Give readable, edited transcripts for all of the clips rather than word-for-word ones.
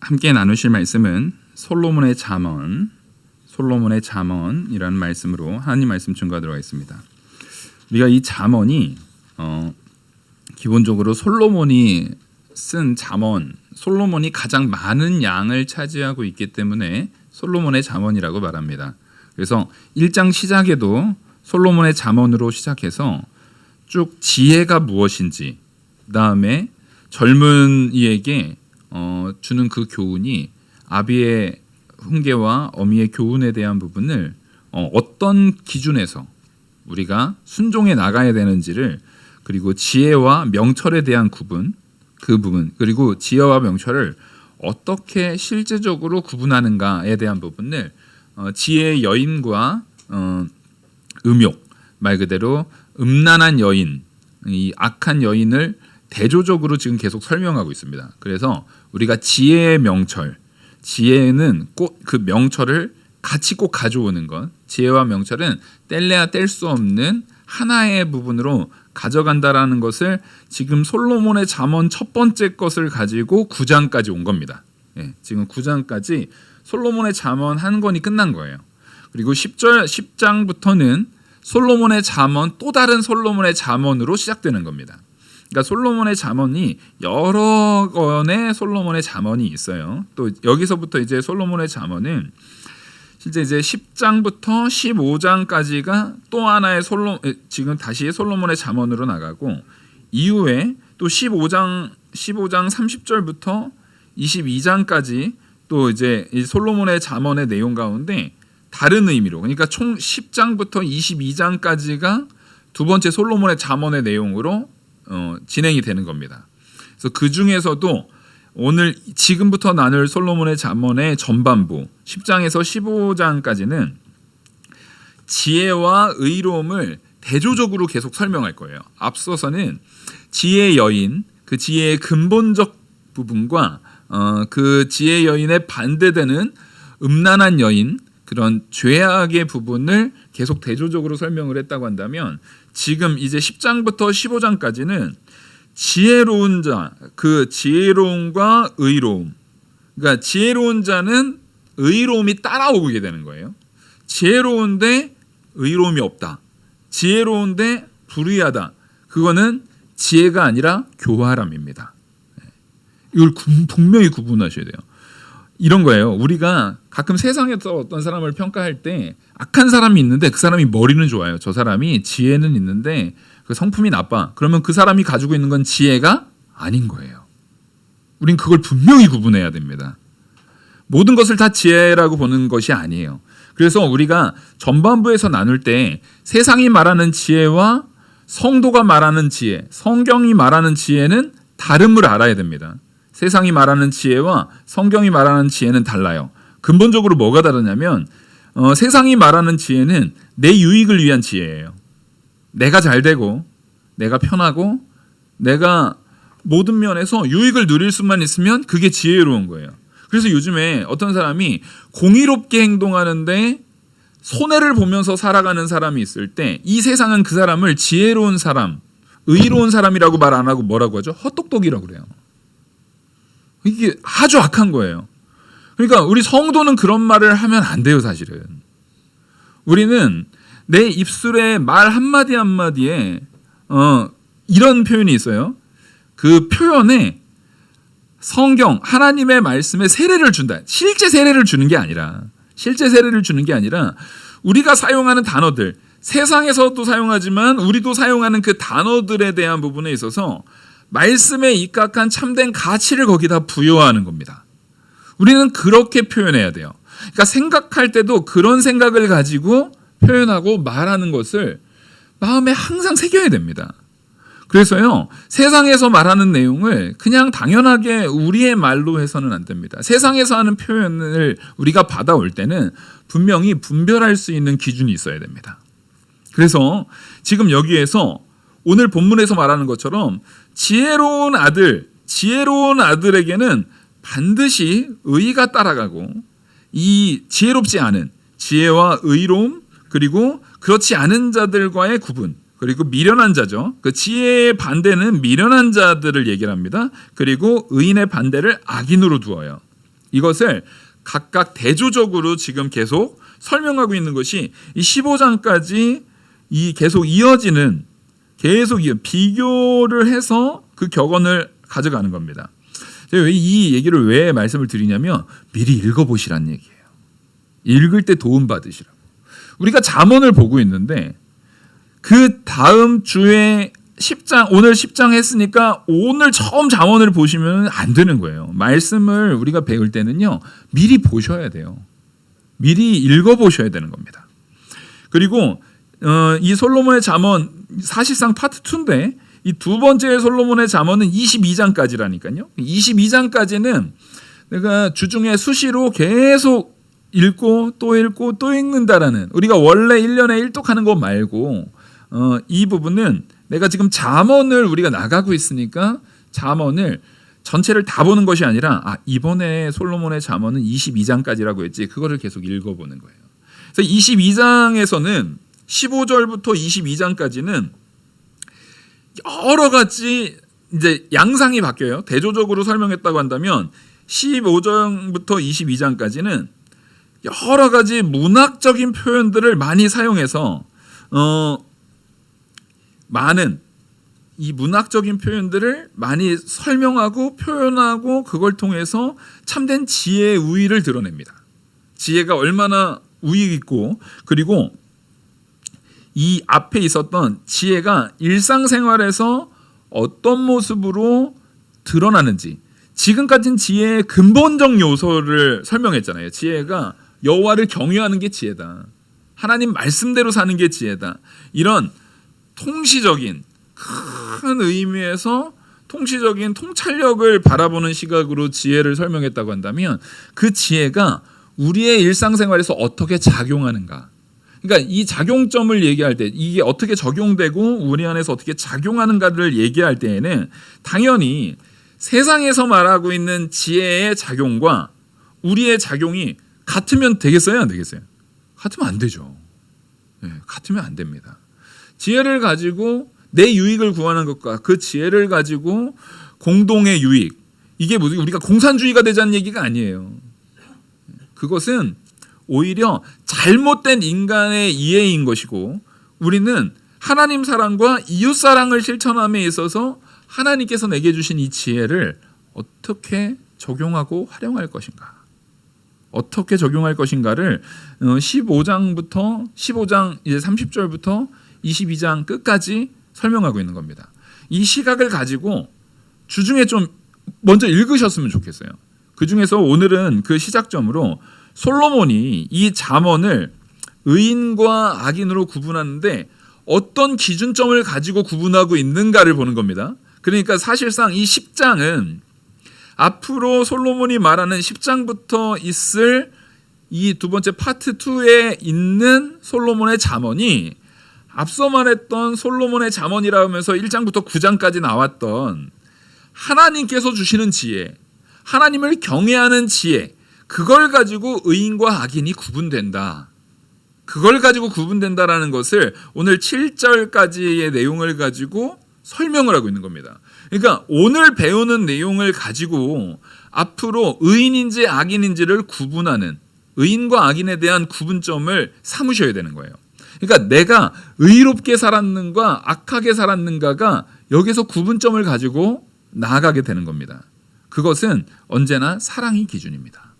함께 나누실 말씀은 솔로몬의 잠언이라는 말씀으로 하나님 말씀 증거하도록 하겠습니다. 우리가 이 잠언이 기본적으로 솔로몬이 쓴 잠언, 솔로몬이 가장 많은 양을 차지하고 있기 때문에 솔로몬의 잠언이라고 말합니다. 그래서 1장 시작에도 솔로몬의 잠언으로 시작해서 쭉 지혜가 무엇인지, 그다음에 젊은이에게 주는 그 교훈이 아비의 훈계와 어미의 교훈에 대한 부분을 어떤 기준에서 우리가 순종해 나가야 되는지를, 그리고 지혜와 명철에 대한 구분, 그 부분, 그리고 지혜와 명철을 어떻게 실제적으로 구분하는가에 대한 부분을 지혜의 여인과 음욕, 말 그대로 음란한 여인, 이 악한 여인을 대조적으로 지금 계속 설명하고 있습니다. 그래서 우리가 지혜의 명철, 지혜는 꼭 그 명철을 같이 꼭 가져오는 것, 지혜와 명철은 뗄래야 뗄 수 없는 하나의 부분으로 가져간다라는 것을 지금 솔로몬의 잠언 첫 번째 것을 가지고 9장까지 온 겁니다. 지금 9장까지 솔로몬의 잠언 한 권이 끝난 거예요. 그리고 10장부터는 솔로몬의 잠언, 또 다른 솔로몬의 잠언으로 시작되는 겁니다. 그러니까 솔로몬의 잠언이 여러 권의 솔로몬의 잠언이 있어요. 또 여기서부터 이제 솔로몬의 잠언은 실제 이제 10장부터 15장까지가 또 하나의 지금 다시 솔로몬의 잠언으로 나가고, 이후에 또 15장 30절부터 22장까지 또 이제 이 솔로몬의 잠언의 내용 가운데 다른 의미로, 그러니까 총 10장부터 22장까지가 두 번째 솔로몬의 잠언의 내용으로 진행이 되는 겁니다. 그래서 그 중에서도 오늘 지금부터 나눌 솔로몬의 잠언의 전반부 10장에서 15장까지는 지혜와 의로움을 대조적으로 계속 설명할 거예요. 앞서서는 지혜의 여인, 그 지혜의 근본적 부분과 그 지혜의 여인에 반대되는 음란한 여인, 그런 죄악의 부분을 계속 대조적으로 설명을 했다고 한다면, 지금 이제 10장부터 15장까지는 지혜로운 자, 그 지혜로움과 의로움, 그러니까 지혜로운 자는 의로움이 따라오게 되는 거예요. 지혜로운데 의로움이 없다, 지혜로운데 불의하다, 그거는 지혜가 아니라 교활함입니다. 이걸 분명히 구분하셔야 돼요. 이런 거예요. 우리가 가끔 세상에서 어떤 사람을 평가할 때 악한 사람이 있는데 그 사람이 머리는 좋아요. 저 사람이 지혜는 있는데 그 성품이 나빠. 그러면 그 사람이 가지고 있는 건 지혜가 아닌 거예요. 우린 그걸 분명히 구분해야 됩니다. 모든 것을 다 지혜라고 보는 것이 아니에요. 그래서 우리가 전반부에서 나눌 때 세상이 말하는 지혜와 성도가 말하는 지혜, 성경이 말하는 지혜는 다름을 알아야 됩니다. 세상이 말하는 지혜와 성경이 말하는 지혜는 달라요. 근본적으로 뭐가 다르냐면 세상이 말하는 지혜는 내 유익을 위한 지혜예요. 내가 잘 되고 내가 편하고 내가 모든 면에서 유익을 누릴 수만 있으면 그게 지혜로운 거예요. 그래서 요즘에 어떤 사람이 공의롭게 행동하는데 손해를 보면서 살아가는 사람이 있을 때 이 세상은 그 사람을 지혜로운 사람, 의로운 사람이라고 말 안 하고 뭐라고 하죠? 헛똑똑이라고 그래요. 이게 아주 악한 거예요. 그러니까 우리 성도는 그런 말을 하면 안 돼요, 사실은. 우리는 내 입술의 말 한마디 한마디에 이런 표현이 있어요. 그 표현에 성경, 하나님의 말씀에 세례를 준다. 실제 세례를 주는 게 아니라 우리가 사용하는 단어들, 세상에서도 사용하지만 우리도 사용하는 그 단어들에 대한 부분에 있어서 말씀에 입각한 참된 가치를 거기다 부여하는 겁니다. 우리는 그렇게 표현해야 돼요. 그러니까 생각할 때도 그런 생각을 가지고 표현하고 말하는 것을 마음에 항상 새겨야 됩니다. 그래서요, 세상에서 말하는 내용을 그냥 당연하게 우리의 말로 해서는 안 됩니다. 세상에서 하는 표현을 우리가 받아올 때는 분명히 분별할 수 있는 기준이 있어야 됩니다. 그래서 지금 여기에서 오늘 본문에서 말하는 것처럼 지혜로운 아들에게는 반드시 의가 따라가고, 이 지혜롭지 않은 지혜와 의로움, 그리고 그렇지 않은 자들과의 구분, 그리고 미련한 자죠. 그 지혜의 반대는 미련한 자들을 얘기를 합니다. 그리고 의인의 반대를 악인으로 두어요. 이것을 각각 대조적으로 지금 계속 설명하고 있는 것이 이 15장까지 이 계속 이어지는 비교를 해서 그 격언을 가져가는 겁니다. 제가 이 얘기를 왜 말씀을 드리냐면 미리 읽어보시라는 얘기예요. 읽을 때 도움 받으시라고. 우리가 잠언을 보고 있는데 그 다음 주에 10장, 오늘 10장 했으니까 오늘 처음 잠언을 보시면 안 되는 거예요. 말씀을 우리가 배울 때는요, 미리 보셔야 돼요. 미리 읽어보셔야 되는 겁니다. 그리고 이 솔로몬의 잠언 사실상 파트 2인데 이 두 번째 솔로몬의 잠언은 22장까지라니까요. 22장까지는 내가 주중에 수시로 계속 읽고 또 읽는다라는, 우리가 원래 1년에 1독하는 거 말고 이 부분은 내가 지금 잠언을 우리가 나가고 있으니까 잠언을 전체를 다 보는 것이 아니라 이번에 솔로몬의 잠언은 22장까지라고 했지, 그거를 계속 읽어보는 거예요. 그래서 22장에서는 15절부터 22장까지는 여러 가지 이제 양상이 바뀌어요. 대조적으로 설명했다고 한다면 15장부터 22장까지는 여러 가지 문학적인 표현들을 많이 사용해서 많은 이 문학적인 표현들을 많이 설명하고 표현하고 그걸 통해서 참된 지혜의 우위를 드러냅니다. 지혜가 얼마나 우위 있고, 그리고 이 앞에 있었던 지혜가 일상생활에서 어떤 모습으로 드러나는지, 지금까지는 지혜의 근본적 요소를 설명했잖아요. 지혜가 여호와를 경외하는 게 지혜다. 하나님 말씀대로 사는 게 지혜다. 이런 통시적인 큰 의미에서 통시적인 통찰력을 바라보는 시각으로 지혜를 설명했다고 한다면 그 지혜가 우리의 일상생활에서 어떻게 작용하는가. 그러니까 이 작용점을 얘기할 때 이게 어떻게 적용되고 우리 안에서 어떻게 작용하는가를 얘기할 때에는 당연히 세상에서 말하고 있는 지혜의 작용과 우리의 작용이 같으면 되겠어요? 안 되겠어요? 같으면 안 되죠. 네, 같으면 안 됩니다. 지혜를 가지고 내 유익을 구하는 것과 그 지혜를 가지고 공동의 유익, 이게 무슨 우리가 공산주의가 되자는 얘기가 아니에요. 그것은 오히려 잘못된 인간의 이해인 것이고, 우리는 하나님 사랑과 이웃 사랑을 실천함에 있어서 하나님께서 내게 주신 이 지혜를 어떻게 적용하고 활용할 것인가, 어떻게 적용할 것인가를 15장 이제 30절부터 22장 끝까지 설명하고 있는 겁니다. 이 시각을 가지고 주중에 좀 먼저 읽으셨으면 좋겠어요. 그 중에서 오늘은 그 시작점으로 솔로몬이 이 잠언을 의인과 악인으로 구분하는데 어떤 기준점을 가지고 구분하고 있는가를 보는 겁니다. 그러니까 사실상 이 10장은 앞으로 솔로몬이 말하는 10장부터 있을 이 두 번째 파트 2에 있는 솔로몬의 잠언이 앞서 말했던 솔로몬의 잠언이라 하면서 1장부터 9장까지 나왔던 하나님께서 주시는 지혜, 하나님을 경외하는 지혜, 그걸 가지고 의인과 악인이 구분된다. 그걸 가지고 구분된다라는 것을 오늘 7절까지의 내용을 가지고 설명을 하고 있는 겁니다. 그러니까 오늘 배우는 내용을 가지고 앞으로 의인인지 악인인지를 구분하는, 의인과 악인에 대한 구분점을 삼으셔야 되는 거예요. 그러니까 내가 의롭게 살았는가 악하게 살았는가가 여기서 구분점을 가지고 나아가게 되는 겁니다. 그것은 언제나 사랑이 기준입니다.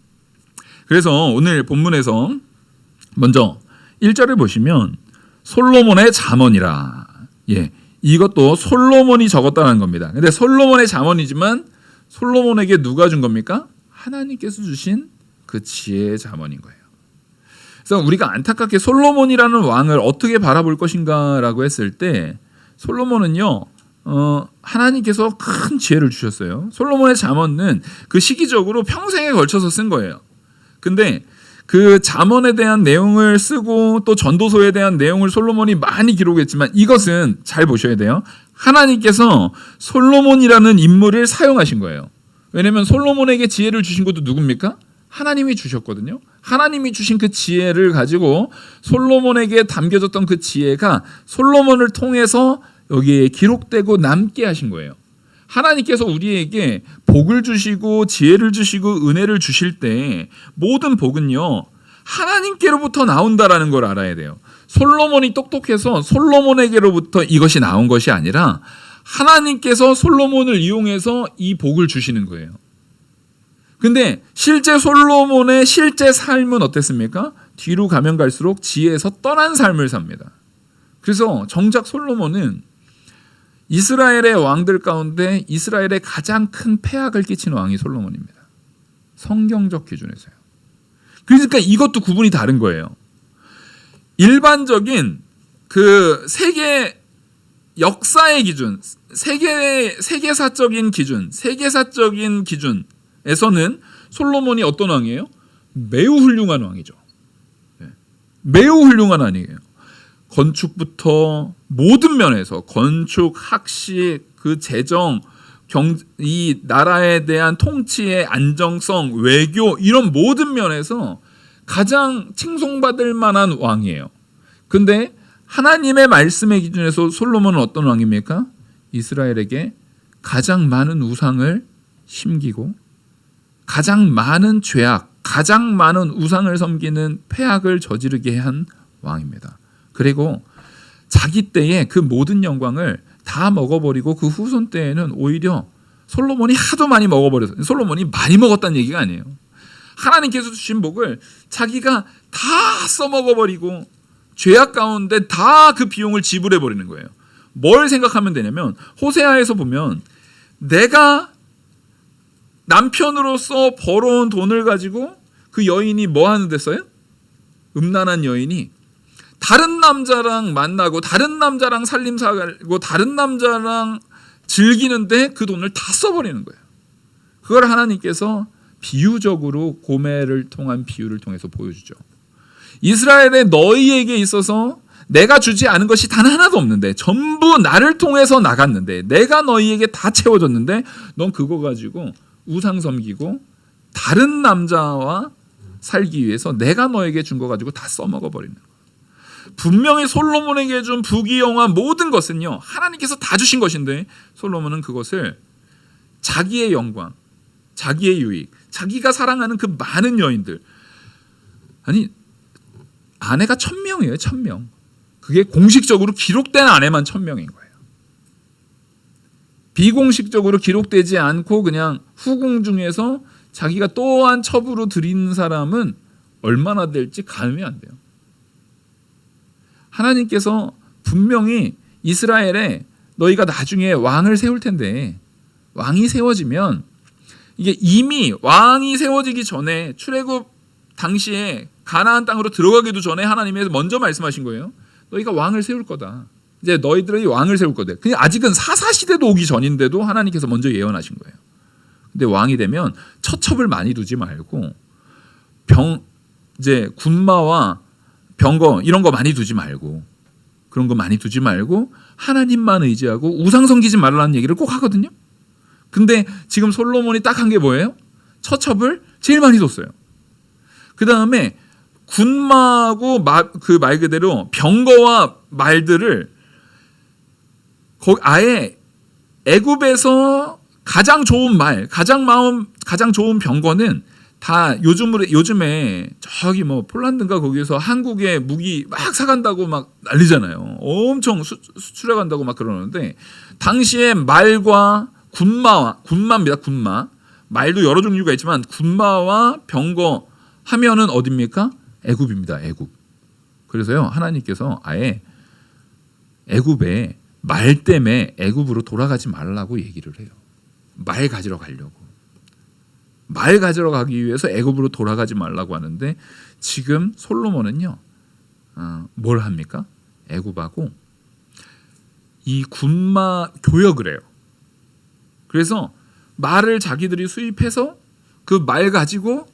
그래서 오늘 본문에서 먼저 1절을 보시면 솔로몬의 잠언이라. 이것도 솔로몬이 적었다는 겁니다. 근데 솔로몬의 잠언이지만 솔로몬에게 누가 준 겁니까? 하나님께서 주신 그 지혜의 잠언인 거예요. 그래서 우리가 안타깝게 솔로몬이라는 왕을 어떻게 바라볼 것인가라고 했을 때 솔로몬은요, 하나님께서 큰 지혜를 주셨어요. 솔로몬의 잠언은 그 시기적으로 평생에 걸쳐서 쓴 거예요. 근데 그 잠언에 대한 내용을 쓰고 또 전도서에 대한 내용을 솔로몬이 많이 기록했지만 이것은 잘 보셔야 돼요. 하나님께서 솔로몬이라는 인물을 사용하신 거예요. 왜냐하면 솔로몬에게 지혜를 주신 것도 누굽니까? 하나님이 주셨거든요. 하나님이 주신 그 지혜를 가지고 솔로몬에게 담겨졌던 그 지혜가 솔로몬을 통해서 여기에 기록되고 남게 하신 거예요. 하나님께서 우리에게 복을 주시고 지혜를 주시고 은혜를 주실 때 모든 복은요 하나님께로부터 나온다라는 걸 알아야 돼요. 솔로몬이 똑똑해서 솔로몬에게로부터 이것이 나온 것이 아니라 하나님께서 솔로몬을 이용해서 이 복을 주시는 거예요. 근데 실제 솔로몬의 실제 삶은 어땠습니까? 뒤로 가면 갈수록 지혜에서 떠난 삶을 삽니다. 그래서 정작 솔로몬은 이스라엘의 왕들 가운데 이스라엘의 가장 큰 폐악을 끼친 왕이 솔로몬입니다. 성경적 기준에서요. 그러니까 이것도 구분이 다른 거예요. 일반적인 그 세계 역사의 기준, 세계사적인 기준에서는 솔로몬이 어떤 왕이에요? 매우 훌륭한 왕이죠. 매우 훌륭한 왕이에요. 건축부터 모든 면에서 건축, 학식, 그 재정, 이 나라에 대한 통치의 안정성, 외교 이런 모든 면에서 가장 칭송받을 만한 왕이에요. 근데 하나님의 말씀의 기준에서 솔로몬은 어떤 왕입니까? 이스라엘에게 가장 많은 우상을 심기고 가장 많은 죄악, 가장 많은 우상을 섬기는 폐악을 저지르게 한 왕입니다. 그리고 자기 때에 그 모든 영광을 다 먹어버리고 그 후손 때에는 오히려 솔로몬이 하도 많이 먹어버려서 솔로몬이 많이 먹었다는 얘기가 아니에요. 하나님께서 주신 복을 자기가 다 써먹어버리고 죄악 가운데 다 그 비용을 지불해버리는 거예요. 뭘 생각하면 되냐면 호세아에서 보면 내가 남편으로서 벌어온 돈을 가지고 그 여인이 뭐 하는 데 써요? 음란한 여인이 다른 남자랑 만나고 다른 남자랑 살림 살고 다른 남자랑 즐기는데 그 돈을 다 써버리는 거예요. 그걸 하나님께서 비유적으로 고멜을 통한 비유를 통해서 보여주죠. 이스라엘의 너희에게 있어서 내가 주지 않은 것이 단 하나도 없는데 전부 나를 통해서 나갔는데 내가 너희에게 다 채워줬는데 넌 그거 가지고 우상 섬기고 다른 남자와 살기 위해서 내가 너에게 준 거 가지고 다 써먹어 버리는 거예요. 분명히 솔로몬에게 준 부귀영화 모든 것은요 하나님께서 다 주신 것인데 솔로몬은 그것을 자기의 영광, 자기의 유익, 자기가 사랑하는 그 많은 여인들, 아니 아내가 1000명이에요. 1000명. 그게 공식적으로 기록된 아내만 1000명인 거예요. 비공식적으로 기록되지 않고 그냥 후궁 중에서 자기가 또한 첩으로 들인 사람은 얼마나 될지 가늠이 안 돼요. 하나님께서 분명히 이스라엘에 너희가 나중에 왕을 세울 텐데 왕이 세워지면 이게 이미 왕이 세워지기 전에 출애굽 당시에 가나안 땅으로 들어가기도 전에 하나님이 먼저 말씀하신 거예요. 너희가 왕을 세울 거다. 이제 너희들이 왕을 세울 거다. 그냥 아직은 사사시대도 오기 전인데도 하나님께서 먼저 예언하신 거예요. 근데 왕이 되면 처첩을 많이 두지 말고 이제 군마와 병거 이런 거 많이 두지 말고 그런 거 많이 두지 말고 하나님만 의지하고 우상 섬기지 말라는 얘기를 꼭 하거든요. 근데 지금 솔로몬이 딱 한 게 뭐예요? 처첩을 제일 많이 뒀어요. 그 다음에 군마하고 그 말 그대로 병거와 말들을 아예 애굽에서 가장 좋은 말, 가장 좋은 병거는 다 요즘에 저기 뭐 폴란드인가 거기서 한국에 무기 막 사간다고 막 난리잖아요. 엄청 수출해 간다고 막 그러는데 당시에 말과 군마입니다. 군마. 말도 여러 종류가 있지만 군마와 병거 하면은 어디입니까? 애굽입니다. 애굽. 그래서요 하나님께서 아예 애굽에 말 때문에 애굽으로 돌아가지 말라고 얘기를 해요. 말 가지러 가려고. 말 가지러 가기 위해서 애굽으로 돌아가지 말라고 하는데 지금 솔로몬은요 뭘 합니까? 애굽하고 이 군마 교역을 해요. 그래서 말을 자기들이 수입해서 그 말 가지고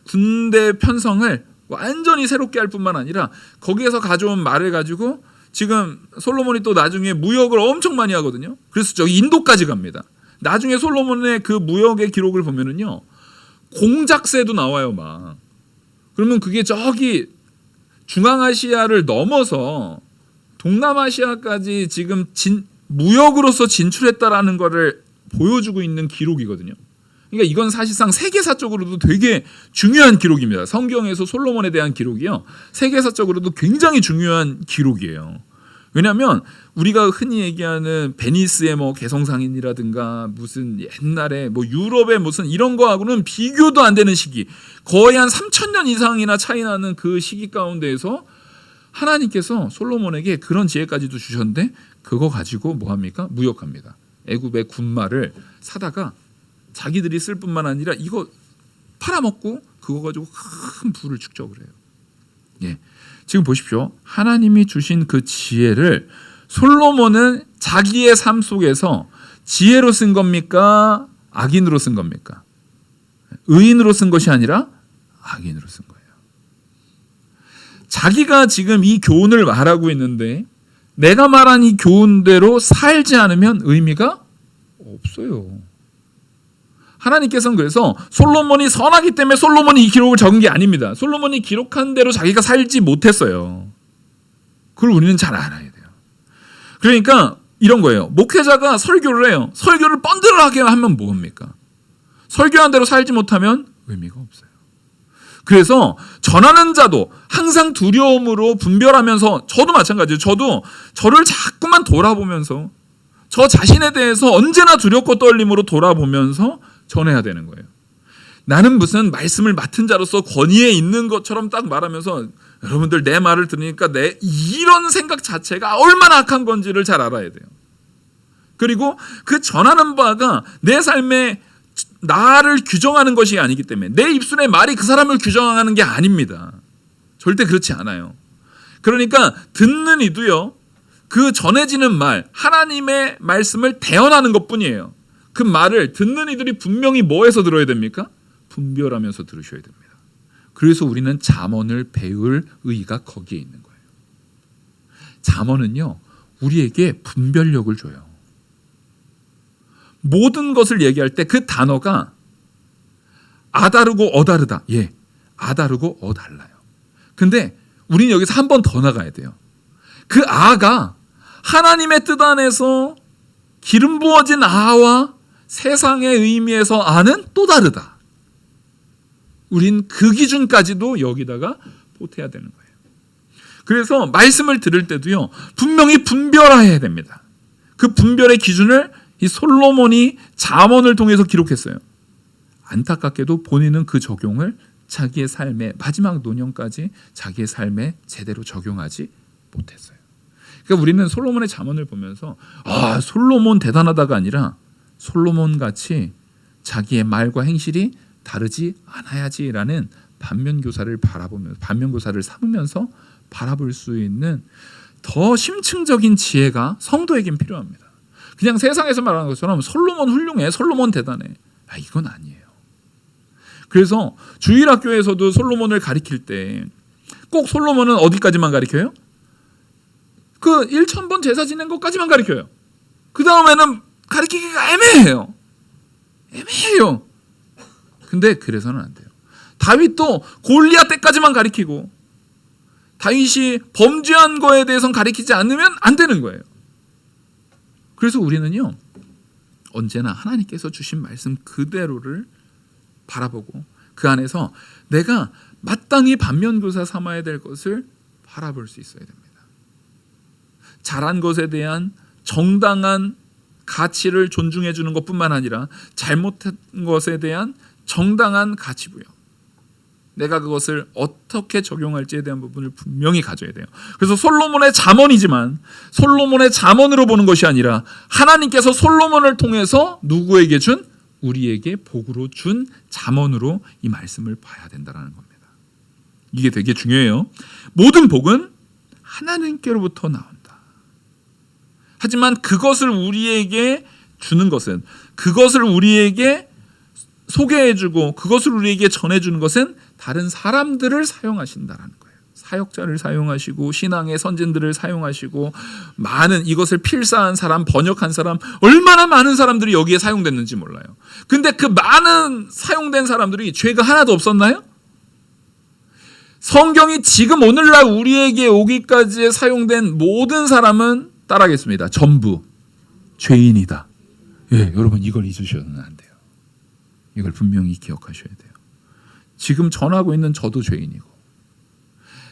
군대 편성을 완전히 새롭게 할 뿐만 아니라 거기에서 가져온 말을 가지고 지금 솔로몬이 또 나중에 무역을 엄청 많이 하거든요. 그래서 저기 인도까지 갑니다. 나중에 솔로몬의 그 무역의 기록을 보면은요 공작새도 나와요 막. 그러면 그게 저기 중앙아시아를 넘어서 동남아시아까지 지금 무역으로서 진출했다라는 것을 보여주고 있는 기록이거든요. 그러니까 이건 사실상 세계사적으로도 되게 중요한 기록입니다. 성경에서 솔로몬에 대한 기록이요, 세계사적으로도 굉장히 중요한 기록이에요. 왜냐하면 우리가 흔히 얘기하는 베니스의 뭐 개성상인이라든가 무슨 옛날에 뭐 유럽의 무슨 이런 거하고는 비교도 안 되는 시기, 거의 한 3,000년 이상이나 차이 나는 그 시기 가운데에서 하나님께서 솔로몬에게 그런 지혜까지도 주셨는데 그거 가지고 뭐 합니까? 무역합니다. 애굽의 군마를 사다가 자기들이 쓸 뿐만 아니라 이거 팔아먹고 그거 가지고 큰 부를 축적을 해요. 예. 지금 보십시오. 하나님이 주신 그 지혜를 솔로몬은 자기의 삶 속에서 지혜로 쓴 겁니까? 악인으로 쓴 겁니까? 의인으로 쓴 것이 아니라 악인으로 쓴 거예요. 자기가 지금 이 교훈을 말하고 있는데 내가 말한 이 교훈대로 살지 않으면 의미가 없어요. 하나님께서는 그래서 솔로몬이 선하기 때문에 솔로몬이 이 기록을 적은 게 아닙니다. 솔로몬이 기록한 대로 자기가 살지 못했어요. 그걸 우리는 잘 알아야 돼요. 그러니까 이런 거예요. 목회자가 설교를 해요. 설교를 뻔들하게 하면 뭐합니까? 설교한 대로 살지 못하면 의미가 없어요. 그래서 전하는 자도 항상 두려움으로 분별하면서, 저도 마찬가지예요. 저도 저를 자꾸만 돌아보면서 저 자신에 대해서 언제나 두렵고 떨림으로 돌아보면서 전해야 되는 거예요. 나는 무슨 말씀을 맡은 자로서 권위에 있는 것처럼 딱 말하면서 여러분들 내 말을 들으니까 내 이런 생각 자체가 얼마나 악한 건지를 잘 알아야 돼요. 그리고 그 전하는 바가 내 삶에 나를 규정하는 것이 아니기 때문에 내 입술의 말이 그 사람을 규정하는 게 아닙니다. 절대 그렇지 않아요. 그러니까 듣는 이도요, 그 전해지는 말, 하나님의 말씀을 대언하는 것뿐이에요. 그 말을 듣는 이들이 분명히 뭐에서 들어야 됩니까? 분별하면서 들으셔야 됩니다. 그래서 우리는 잠언을 배울 의의가 거기에 있는 거예요. 잠언은요, 우리에게 분별력을 줘요. 모든 것을 얘기할 때 그 단어가 아다르고 어다르다. 예, 아다르고 어달라요. 근데 우리는 여기서 한 번 더 나가야 돼요. 그 아가 하나님의 뜻 안에서 기름 부어진 아와 세상의 의미에서 아는 또 다르다. 우린 그 기준까지도 여기다가 보태야 되는 거예요. 그래서 말씀을 들을 때도요, 분명히 분별해야 됩니다. 그 분별의 기준을 이 솔로몬이 잠언을 통해서 기록했어요. 안타깝게도 본인은 그 적용을 자기의 삶의 마지막 노년까지 자기의 삶에 제대로 적용하지 못했어요. 그러니까 우리는 솔로몬의 잠언을 보면서 아, 솔로몬 대단하다가 아니라 솔로몬 같이 자기의 말과 행실이 다르지 않아야지라는 반면교사를 바라보면서, 반면교사를 삼으면서 바라볼 수 있는 더 심층적인 지혜가 성도에겐 필요합니다. 그냥 세상에서 말하는 것처럼 솔로몬 훌륭해, 솔로몬 대단해, 아, 이건 아니에요. 그래서 주일학교에서도 솔로몬을 가리킬 때 꼭 솔로몬은 어디까지만 가리켜요? 그 1,000번 제사 지낸 것까지만 가리켜요. 그 다음에는 가리키기가 애매해요. 애매해요. 근데 그래서는 안 돼요. 다윗도 골리앗 때까지만 가리키고 다윗이 범죄한 거에 대해서는 가리키지 않으면 안 되는 거예요. 그래서 우리는요, 언제나 하나님께서 주신 말씀 그대로를 바라보고 그 안에서 내가 마땅히 반면교사 삼아야 될 것을 바라볼 수 있어야 됩니다. 잘한 것에 대한 정당한 가치를 존중해 주는 것뿐만 아니라 잘못한 것에 대한 정당한 가치 부여, 내가 그것을 어떻게 적용할지에 대한 부분을 분명히 가져야 돼요. 그래서 솔로몬의 잠언이지만 솔로몬의 잠언으로 보는 것이 아니라 하나님께서 솔로몬을 통해서 누구에게 준? 우리에게 복으로 준 잠언으로 이 말씀을 봐야 된다는 겁니다. 이게 되게 중요해요. 모든 복은 하나님께로부터 나온다. 하지만 그것을 우리에게 주는 것은, 그것을 우리에게 소개해주고 그것을 우리에게 전해주는 것은 다른 사람들을 사용하신다라는 거예요. 사역자를 사용하시고 신앙의 선진들을 사용하시고 많은 이것을 필사한 사람, 번역한 사람, 얼마나 많은 사람들이 여기에 사용됐는지 몰라요. 근데 그 많은 사용된 사람들이 죄가 하나도 없었나요? 성경이 지금 오늘날 우리에게 오기까지 사용된 모든 사람은 따라하겠습니다. 전부 죄인이다. 예, 여러분 이걸 잊으셔서는 안 돼요. 이걸 분명히 기억하셔야 돼요. 지금 전하고 있는 저도 죄인이고,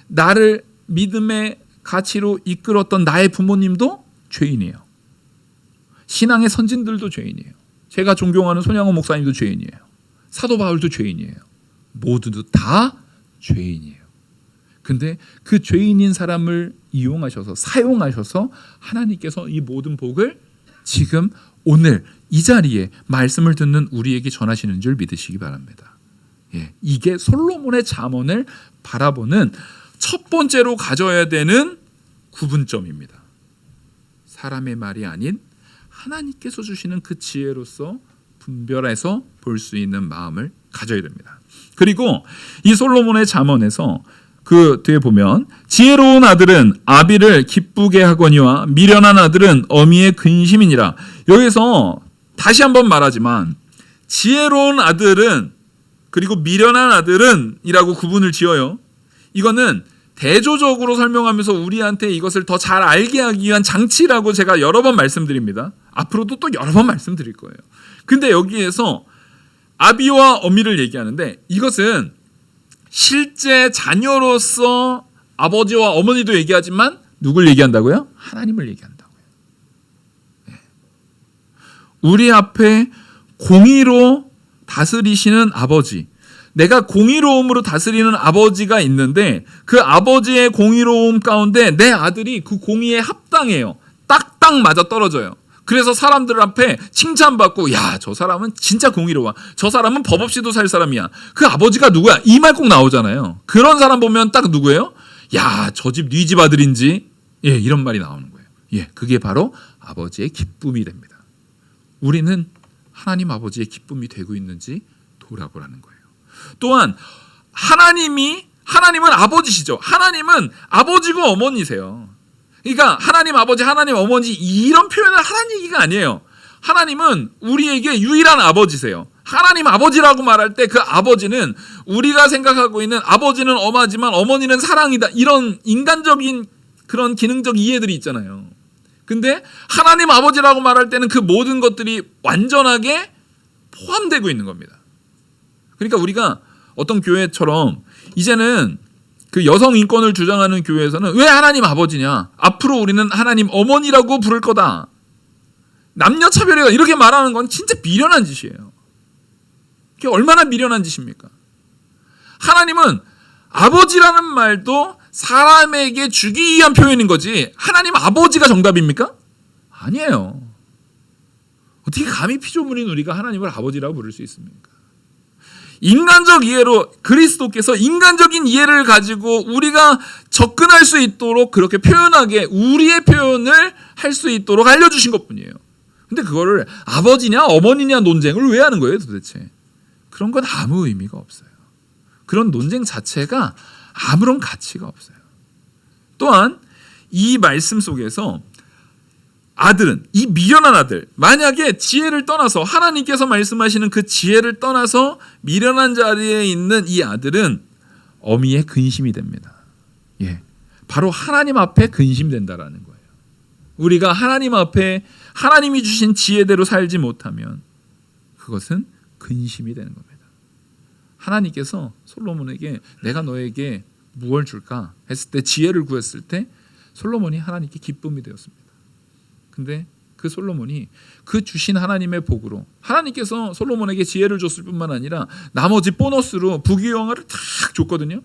나를 믿음의 가치로 이끌었던 나의 부모님도 죄인이에요. 신앙의 선진들도 죄인이에요. 제가 존경하는 손양호 목사님도 죄인이에요. 사도 바울도 죄인이에요. 모두도 다 죄인이에요. 근데 그 죄인인 사람을 이용하셔서, 사용하셔서 하나님께서 이 모든 복을 지금 오늘 이 자리에 말씀을 듣는 우리에게 전하시는 줄 믿으시기 바랍니다. 예, 이게 솔로몬의 잠언을 바라보는 첫 번째로 가져야 되는 구분점입니다. 사람의 말이 아닌 하나님께서 주시는 그 지혜로서 분별해서 볼 수 있는 마음을 가져야 됩니다. 그리고 이 솔로몬의 잠언에서 그 뒤에 보면 지혜로운 아들은 아비를 기쁘게 하거니와 미련한 아들은 어미의 근심이니라. 여기서 다시 한번 말하지만 지혜로운 아들은 그리고 미련한 아들은 이라고 구분을 지어요. 이거는 대조적으로 설명하면서 우리한테 이것을 더 잘 알게 하기 위한 장치라고 제가 여러 번 말씀드립니다. 앞으로도 또 여러 번 말씀드릴 거예요. 근데 여기에서 아비와 어미를 얘기하는데 이것은 실제 자녀로서 아버지와 어머니도 얘기하지만 누굴 얘기한다고요? 하나님을 얘기한다고요. 네. 우리 앞에 공의로 다스리시는 아버지, 내가 공의로움으로 다스리는 아버지가 있는데 그 아버지의 공의로움 가운데 내 아들이 그 공의에 합당해요. 딱딱 맞아 떨어져요. 그래서 사람들 앞에 칭찬받고, 야, 저 사람은 진짜 공의로워. 저 사람은 법 없이도 살 사람이야. 그 아버지가 누구야? 이 말 꼭 나오잖아요. 그런 사람 보면 딱 누구예요? 야, 저 집 네 집 아들인지. 예, 이런 말이 나오는 거예요. 예, 그게 바로 아버지의 기쁨이 됩니다. 우리는 하나님 아버지의 기쁨이 되고 있는지 돌아보라는 거예요. 또한 하나님은 아버지시죠. 하나님은 아버지고 어머니세요. 그러니까 하나님 아버지, 하나님 어머니 이런 표현을 하라는 얘기가 아니에요. 하나님은 우리에게 유일한 아버지세요. 하나님 아버지라고 말할 때 그 아버지는 우리가 생각하고 있는 아버지는 엄하지만 어머니는 사랑이다, 이런 인간적인 그런 기능적 이해들이 있잖아요. 근데 하나님 아버지라고 말할 때는 그 모든 것들이 완전하게 포함되고 있는 겁니다. 그러니까 우리가 어떤 교회처럼 이제는 그 여성 인권을 주장하는 교회에서는 왜 하나님 아버지냐? 앞으로 우리는 하나님 어머니라고 부를 거다. 남녀 차별이다. 이렇게 말하는 건 진짜 미련한 짓이에요. 그게 얼마나 미련한 짓입니까? 하나님은 아버지라는 말도 사람에게 주기 위한 표현인 거지 하나님 아버지가 정답입니까? 아니에요. 어떻게 감히 피조물인 우리가 하나님을 아버지라고 부를 수 있습니까? 인간적 이해로 그리스도께서 인간적인 이해를 가지고 우리가 접근할 수 있도록 그렇게 표현하게 우리의 표현을 할 수 있도록 알려주신 것뿐이에요. 근데 그거를 아버지냐 어머니냐 논쟁을 왜 하는 거예요 도대체? 그런 건 아무 의미가 없어요. 그런 논쟁 자체가 아무런 가치가 없어요. 또한 이 말씀 속에서 아들은, 이 미련한 아들, 만약에 지혜를 떠나서 하나님께서 말씀하시는 그 지혜를 떠나서 미련한 자리에 있는 이 아들은 어미의 근심이 됩니다. 예, 바로 하나님 앞에 근심된다라는 거예요. 우리가 하나님 앞에 하나님이 주신 지혜대로 살지 못하면 그것은 근심이 되는 겁니다. 하나님께서 솔로몬에게 내가 너에게 무엇을 줄까 했을 때 지혜를 구했을 때 솔로몬이 하나님께 기쁨이 되었습니다. 근데 그 솔로몬이 그 주신 하나님의 복으로 하나님께서 솔로몬에게 지혜를 줬을 뿐만 아니라 나머지 보너스로 부귀영화를 다 줬거든요.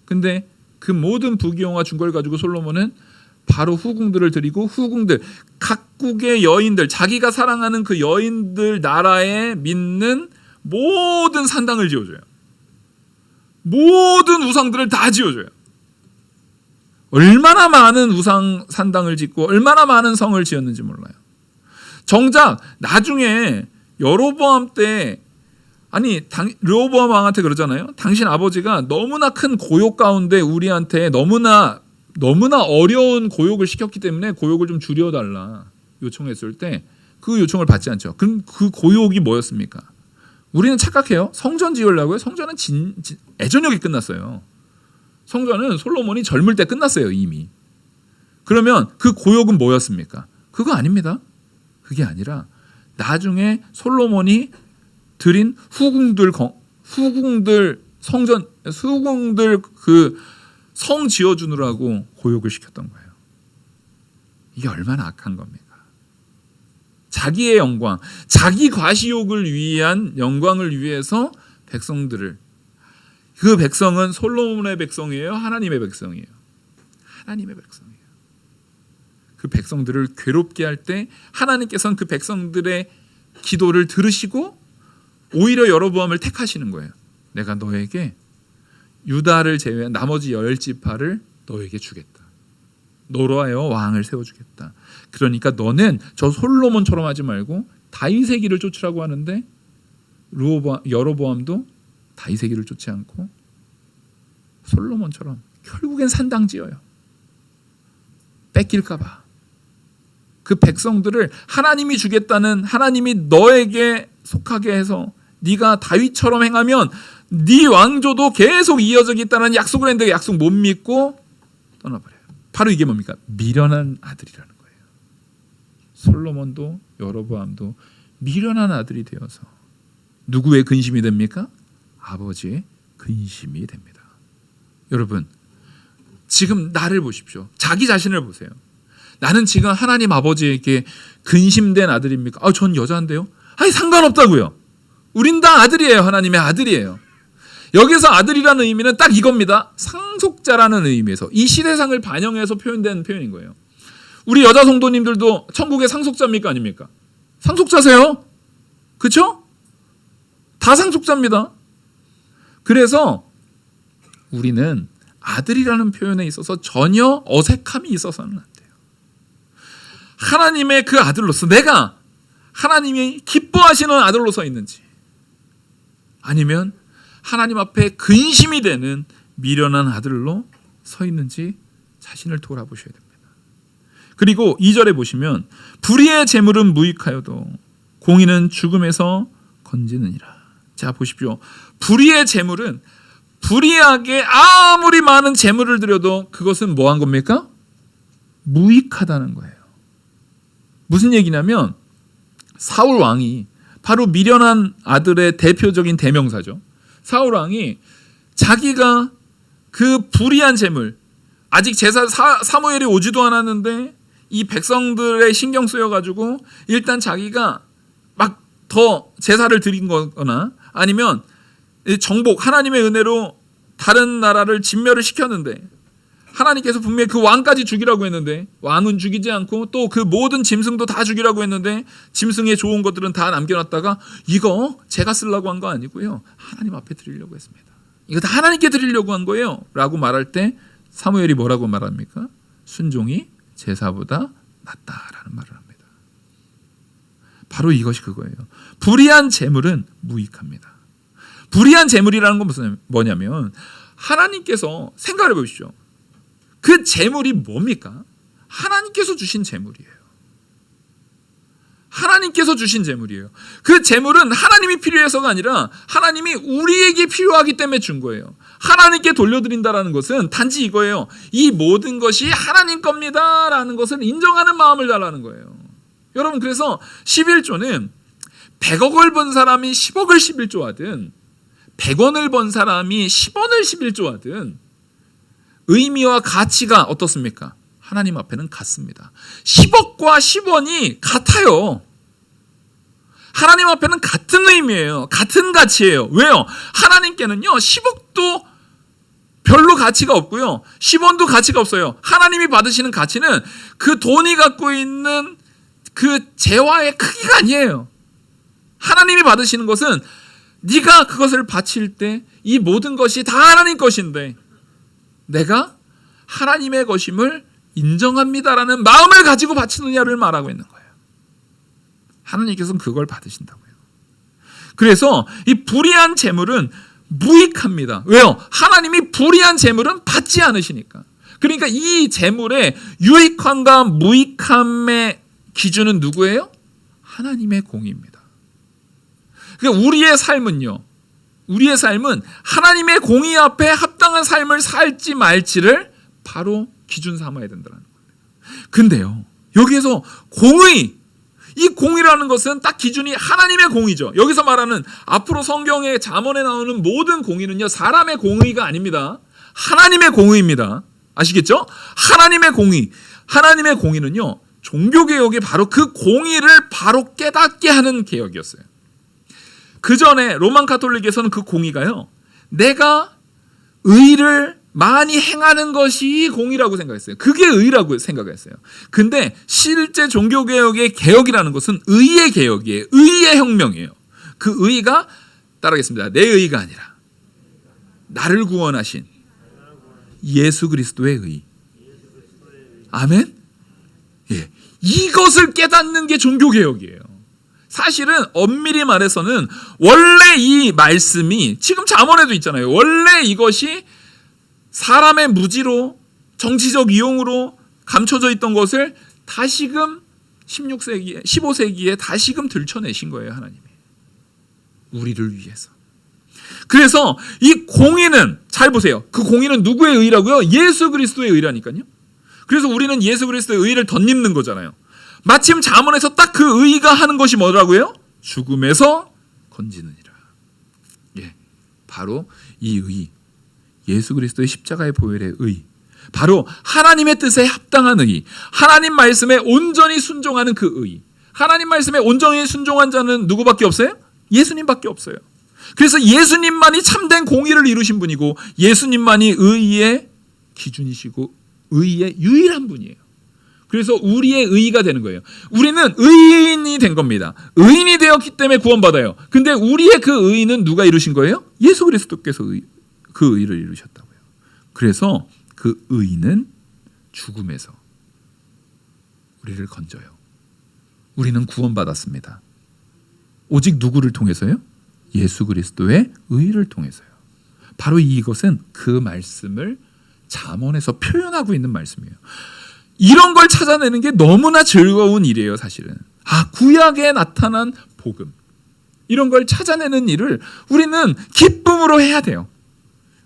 근데 그 모든 부귀영화 준 걸 가지고 솔로몬은 바로 후궁들을 드리고 후궁들, 각국의 여인들, 자기가 사랑하는 그 여인들 나라에 믿는 모든 산당을 지어줘요. 모든 우상들을 다 지어줘요. 얼마나 많은 우상 산당을 짓고 얼마나 많은 성을 지었는지 몰라요. 정작 나중에 여로보암 때 르호보암 왕한테 그러잖아요. 당신 아버지가 너무나 큰 고욕 가운데 우리한테 너무나 어려운 고욕을 시켰기 때문에 고욕을 좀 줄여달라 요청했을 때 그 요청을 받지 않죠. 그럼 그 고욕이 뭐였습니까? 우리는 착각해요. 성전 지으려고요? 성전은 예전역에 끝났어요. 성전은 솔로몬이 젊을 때 끝났어요 이미. 그러면 그 고욕은 뭐였습니까? 그거 아닙니다. 그게 아니라 나중에 솔로몬이 드린 후궁들 그 성 지어주느라고 고욕을 시켰던 거예요. 이게 얼마나 악한 겁니까? 자기의 영광, 자기 과시욕을 위한 영광을 위해서 백성들을, 그 백성은 솔로몬의 백성이에요? 하나님의 백성이에요? 하나님의 백성이에요. 그 백성들을 괴롭게 할 때 하나님께서는 그 백성들의 기도를 들으시고 오히려 여로보암을 택하시는 거예요. 내가 너에게 유다를 제외한 나머지 10지파를 너에게 주겠다. 너로 하여 왕을 세워주겠다. 그러니까 너는 저 솔로몬처럼 하지 말고 다윗의 길을 쫓으라고 하는데 여로보암도 다윗의 길을 쫓지 않고 솔로몬처럼 결국엔 산당 지어요. 뺏길까 봐. 그 백성들을 하나님이 주겠다는, 하나님이 너에게 속하게 해서 네가 다윗처럼 행하면 네 왕조도 계속 이어지겠다는 약속을 했는데 약속 못 믿고 떠나버려요. 바로 이게 뭡니까? 미련한 아들이라는 거예요. 솔로몬도 여로보암도 미련한 아들이 되어서 누구의 근심이 됩니까? 아버지의 근심이 됩니다. 여러분, 지금 나를 보십시오. 자기 자신을 보세요. 나는 지금 하나님 아버지에게 근심된 아들입니까? 전 여자인데요? 아니, 상관없다고요. 우린 다 아들이에요. 하나님의 아들이에요. 여기서 아들이라는 의미는 딱 이겁니다. 상속자라는 의미에서, 이 시대상을 반영해서 표현된 표현인 거예요. 우리 여자 성도님들도 천국의 상속자입니까? 아닙니까? 상속자세요. 그렇죠? 다 상속자입니다. 그래서 우리는 아들이라는 표현에 있어서 전혀 어색함이 있어서는 안 돼요. 하나님의 그 아들로서 내가 하나님이 기뻐하시는 아들로서 있는지, 아니면 하나님 앞에 근심이 되는 미련한 아들로 서 있는지 자신을 돌아보셔야 됩니다. 그리고 2절에 보시면 불의의 재물은 무익하여도 공의는 죽음에서 건지느니라. 자, 보십시오. 불의의 재물은, 불의하게 아무리 많은 재물을 드려도 그것은 뭐한 겁니까? 무익하다는 거예요. 무슨 얘기냐면 사울 왕이 바로 미련한 아들의 대표적인 대명사죠. 사울 왕이 자기가 그 불의한 재물, 아직 제사 사무엘이 오지도 않았는데 이 백성들의 신경 쓰여가지고 일단 자기가 막 더 제사를 드린 거거나 아니면 정복, 하나님의 은혜로 다른 나라를 진멸을 시켰는데 하나님께서 분명히 그 왕까지 죽이라고 했는데 왕은 죽이지 않고 또 그 모든 짐승도 다 죽이라고 했는데 짐승의 좋은 것들은 다 남겨놨다가 이거 제가 쓰려고 한 거 아니고요, 하나님 앞에 드리려고 했습니다. 이거 다 하나님께 드리려고 한 거예요 라고 말할 때 사무엘이 뭐라고 말합니까? 순종이 제사보다 낫다라는 말을 합니다. 바로 이것이 그거예요. 불의한 재물은 무익합니다. 불의한 재물이라는 건 무슨 뭐냐면 하나님께서 생각을 해보십시오. 그 재물이 뭡니까? 하나님께서 주신 재물이에요. 하나님께서 주신 재물이에요. 그 재물은 하나님이 필요해서가 아니라 하나님이 우리에게 필요하기 때문에 준 거예요. 하나님께 돌려드린다는 것은 단지 이거예요. 이 모든 것이 하나님 겁니다라는 것을 인정하는 마음을 달라는 거예요. 여러분, 그래서 11조는 100억을 번 사람이 10억을 11조하든 100원을 번 사람이 10원을 11조하든 의미와 가치가 어떻습니까? 하나님 앞에는 같습니다. 10억과 10원이 같아요. 하나님 앞에는 같은 의미예요. 같은 가치예요. 왜요? 하나님께는요 10억도 별로 가치가 없고요, 10원도 가치가 없어요. 하나님이 받으시는 가치는 그 돈이 갖고 있는 그 재화의 크기가 아니에요. 하나님이 받으시는 것은 네가 그것을 바칠 때 이 모든 것이 다 하나님 것인데 내가 하나님의 것임을 인정합니다라는 마음을 가지고 바치느냐를 말하고 있는 거예요. 하나님께서는 그걸 받으신다고요. 그래서 이 불의한 재물은 무익합니다. 왜요? 하나님이 불의한 재물은 받지 않으시니까. 그러니까 이 재물의 유익함과 무익함의 기준은 누구예요? 하나님의 공의입니다. 그러니까 우리의 삶은요, 우리의 삶은 하나님의 공의 앞에 합당한 삶을 살지 말지를 바로 기준 삼아야 된다는 겁니다. 근데요, 여기에서 공의, 이 공의라는 것은 딱 기준이 하나님의 공의죠. 여기서 말하는 앞으로 성경의 잠언에 나오는 모든 공의는요, 사람의 공의가 아닙니다. 하나님의 공의입니다. 아시겠죠? 하나님의 공의. 하나님의 공의는요, 종교개혁이 바로 그 공의를 바로 깨닫게 하는 개혁이었어요. 그 전에 로만 가톨릭에서는 그 공의가요, 내가 의를 많이 행하는 것이 공의라고 생각했어요. 그게 의라고 생각했어요. 근데 실제 종교개혁의 개혁이라는 것은 의의 개혁이에요. 의의 혁명이에요. 그 의가 따라하겠습니다. 내 의가 아니라 나를 구원하신 예수 그리스도의 의. 아멘? 예. 이것을 깨닫는 게 종교개혁이에요. 사실은 엄밀히 말해서는 원래 이 말씀이 지금 잠언에도 있잖아요. 원래 이것이 사람의 무지로 정치적 이용으로 감춰져 있던 것을 다시금 16세기에 15세기에 다시금 들춰내신 거예요. 하나님이 우리를 위해서. 그래서 이 공의는 잘 보세요. 그 공의는 누구의 의라고요? 예수 그리스도의 의라니까요. 그래서 우리는 예수 그리스도의 의를 덧입는 거잖아요. 마침 잠언에서 딱 그 의가 하는 것이 뭐라고요? 죽음에서 건지느니라. 예, 바로 이 의, 예수 그리스도의 십자가의 보혈의 의, 바로 하나님의 뜻에 합당한 의, 하나님 말씀에 온전히 순종하는 그 의. 하나님 말씀에 온전히 순종한 자는 누구밖에 없어요? 예수님밖에 없어요. 그래서 예수님만이 참된 공의를 이루신 분이고 예수님만이 의의 기준이시고 의의 유일한 분이에요. 그래서 우리의 의의가 되는 거예요. 우리는 의인이 된 겁니다. 의인이 되었기 때문에 구원받아요. 근데 우리의 그 의의는 누가 이루신 거예요? 예수 그리스도께서 그 의를 이루셨다고요. 그래서 그 의는 죽음에서 우리를 건져요. 우리는 구원받았습니다. 오직 누구를 통해서요? 예수 그리스도의 의를 통해서요. 바로 이것은 그 말씀을 잠언에서 표현하고 있는 말씀이에요. 이런 걸 찾아내는 게 너무나 즐거운 일이에요. 사실은 구약에 나타난 복음, 이런 걸 찾아내는 일을 우리는 기쁨으로 해야 돼요.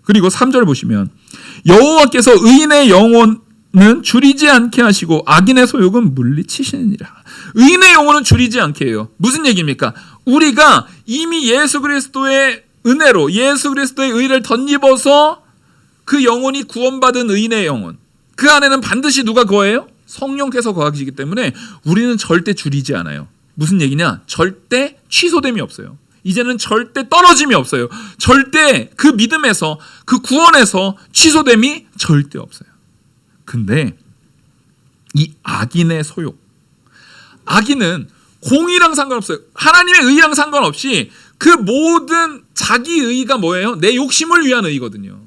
그리고 3절 보시면 여호와께서 의인의 영혼은 줄이지 않게 하시고 악인의 소욕은 물리치시느니라. 의인의 영혼은 줄이지 않게 해요. 무슨 얘기입니까? 우리가 이미 예수 그리스도의 은혜로 예수 그리스도의 의를 덧입어서 그 영혼이 구원받은 의인의 영혼, 그 안에는 반드시 누가 거해요? 성령께서 거하시기 때문에 우리는 절대 줄이지 않아요. 무슨 얘기냐? 절대 취소됨이 없어요. 이제는 절대 떨어짐이 없어요. 절대 그 믿음에서, 그 구원에서 취소됨이 절대 없어요. 근데 이 악인의 소욕, 악인은 공의랑 상관없어요. 하나님의 의랑 상관없이 그 모든 자기 의가 뭐예요? 내 욕심을 위한 의거든요.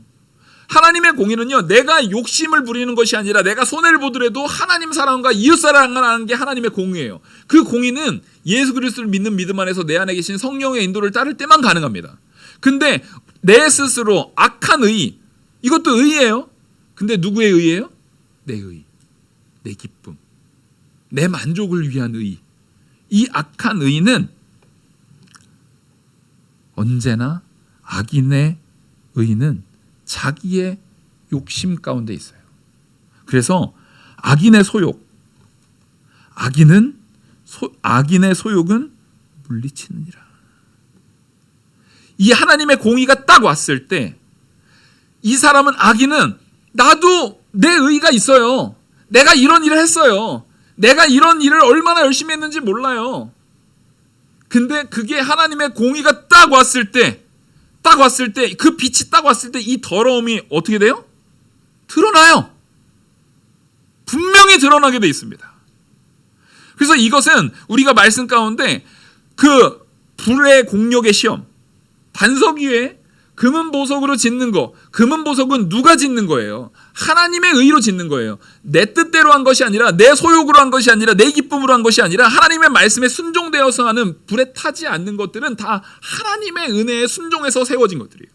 하나님의 공의는요, 내가 욕심을 부리는 것이 아니라 내가 손해를 보더라도 하나님 사랑과 이웃 사랑을 하는 게 하나님의 공의예요. 그 공의는 예수 그리스도를 믿는 믿음 안에서 내 안에 계신 성령의 인도를 따를 때만 가능합니다. 근데 내 스스로 악한 의, 이것도 의예요. 근데 누구의 의예요? 내 의, 내 기쁨, 내 만족을 위한 의. 이 악한 의는 언제나, 악인의 의는 자기의 욕심 가운데 있어요. 그래서 악인의 소욕, 악인의 소욕은 물리치느니라. 이 하나님의 공의가 딱 왔을 때 이 사람은, 악인은 나도 내 의가 있어요. 내가 이런 일을 했어요. 내가 이런 일을 얼마나 열심히 했는지 몰라요. 근데 그게 하나님의 공의가 딱 왔을 때, 그 빛이 딱 왔을 때 이 더러움이 어떻게 돼요? 드러나요. 분명히 드러나게 돼 있습니다. 그래서 이것은 우리가 말씀 가운데 그 불의 공력의 시험, 반석 위에 금은 보석으로 짓는 거, 금은 보석은 누가 짓는 거예요? 하나님의 의로 짓는 거예요. 내 뜻대로 한 것이 아니라, 내 소욕으로 한 것이 아니라, 내 기쁨으로 한 것이 아니라 하나님의 말씀에 순종되어서 하는, 불에 타지 않는 것들은 다 하나님의 은혜에 순종해서 세워진 것들이에요.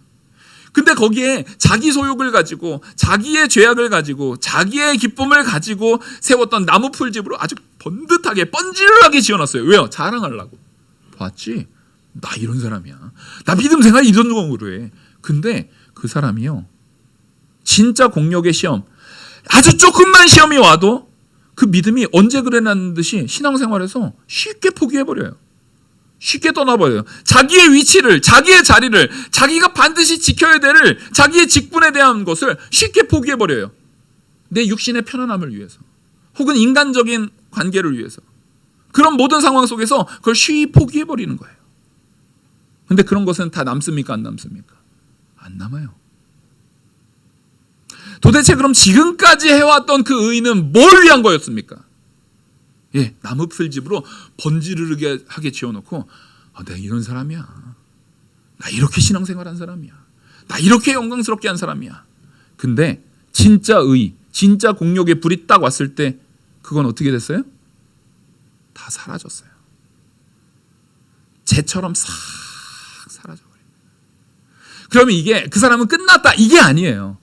근데 거기에 자기 소욕을 가지고, 자기의 죄악을 가지고, 자기의 기쁨을 가지고 세웠던 나무 풀집으로 아주 번듯하게 뻔질하게 지어놨어요. 왜요? 자랑하려고. 봤지? 나 이런 사람이야. 나 믿음 생활 이런 종으로 해. 근데 그 사람이요, 진짜 공력의 시험, 아주 조금만 시험이 와도 그 믿음이 언제 그래놨는 듯이 신앙생활에서 쉽게 포기해버려요. 쉽게 떠나버려요. 자기의 위치를, 자기의 자리를, 자기가 반드시 지켜야 될 자기의 직분에 대한 것을 쉽게 포기해버려요. 내 육신의 편안함을 위해서, 혹은 인간적인 관계를 위해서. 그런 모든 상황 속에서 그걸 쉽게 포기해버리는 거예요. 근데 그런 것은 다 남습니까? 안 남습니까? 안 남아요. 도대체 그럼 지금까지 해왔던 그 의는 뭘 위한 거였습니까? 예, 나무 풀집으로 번지르르게 하게 지어놓고, 내가 이런 사람이야. 나 이렇게 신앙생활한 사람이야. 나 이렇게 영광스럽게 한 사람이야. 근데 진짜 의, 진짜 공력의 불이 딱 왔을 때 그건 어떻게 됐어요? 다 사라졌어요. 재처럼 싹 사라져버립니다. 그러면 이게 그 사람은 끝났다, 이게 아니에요.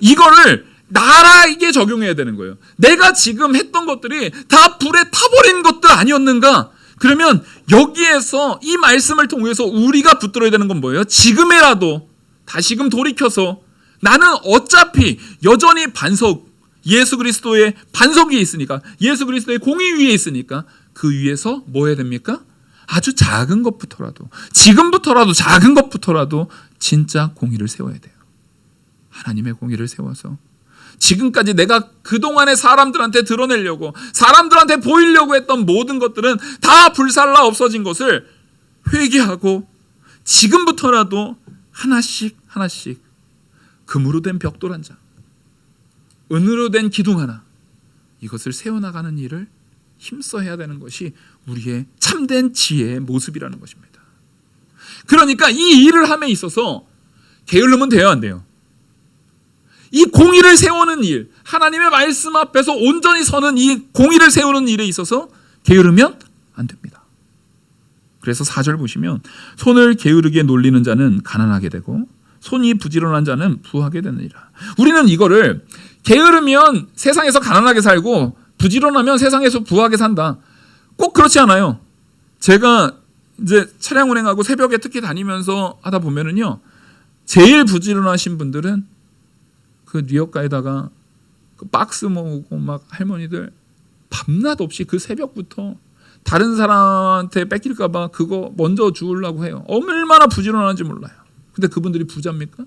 이거를 나라에게 적용해야 되는 거예요. 내가 지금 했던 것들이 다 불에 타버린 것들 아니었는가? 그러면 여기에서 이 말씀을 통해서 우리가 붙들어야 되는 건 뭐예요? 지금이라도 다시금 돌이켜서 나는 어차피 여전히 반석, 예수 그리스도의 반석 위에 있으니까, 예수 그리스도의 공의 위에 있으니까 그 위에서 뭐 해야 됩니까? 아주 작은 것부터라도, 지금부터라도 작은 것부터라도 진짜 공의를 세워야 돼요. 하나님의 공의를 세워서 지금까지 내가 그동안에 사람들한테 드러내려고, 사람들한테 보이려고 했던 모든 것들은 다 불살라 없어진 것을 회개하고 지금부터라도 하나씩 하나씩 금으로 된 벽돌 한 장, 은으로 된 기둥 하나, 이것을 세워나가는 일을 힘써 해야 되는 것이 우리의 참된 지혜의 모습이라는 것입니다. 그러니까 이 일을 함에 있어서 게을르면 돼요, 안 돼요? 이 공의를 세우는 일, 하나님의 말씀 앞에서 온전히 서는 이 공의를 세우는 일에 있어서 게으르면 안 됩니다. 그래서 4절 보시면, 손을 게으르게 놀리는 자는 가난하게 되고 손이 부지런한 자는 부하게 되느니라. 우리는 이거를 게으르면 세상에서 가난하게 살고 부지런하면 세상에서 부하게 산다, 꼭 그렇지 않아요. 제가 이제 차량 운행하고 새벽에 특히 다니면서 하다 보면은요, 제일 부지런하신 분들은 그 뉴욕가에다가 그 박스 모으고 막 할머니들 밤낮 없이 그 새벽부터 다른 사람한테 뺏길까봐 그거 먼저 주우려고 해요. 얼마나 부지런한지 몰라요. 근데 그분들이 부자입니까?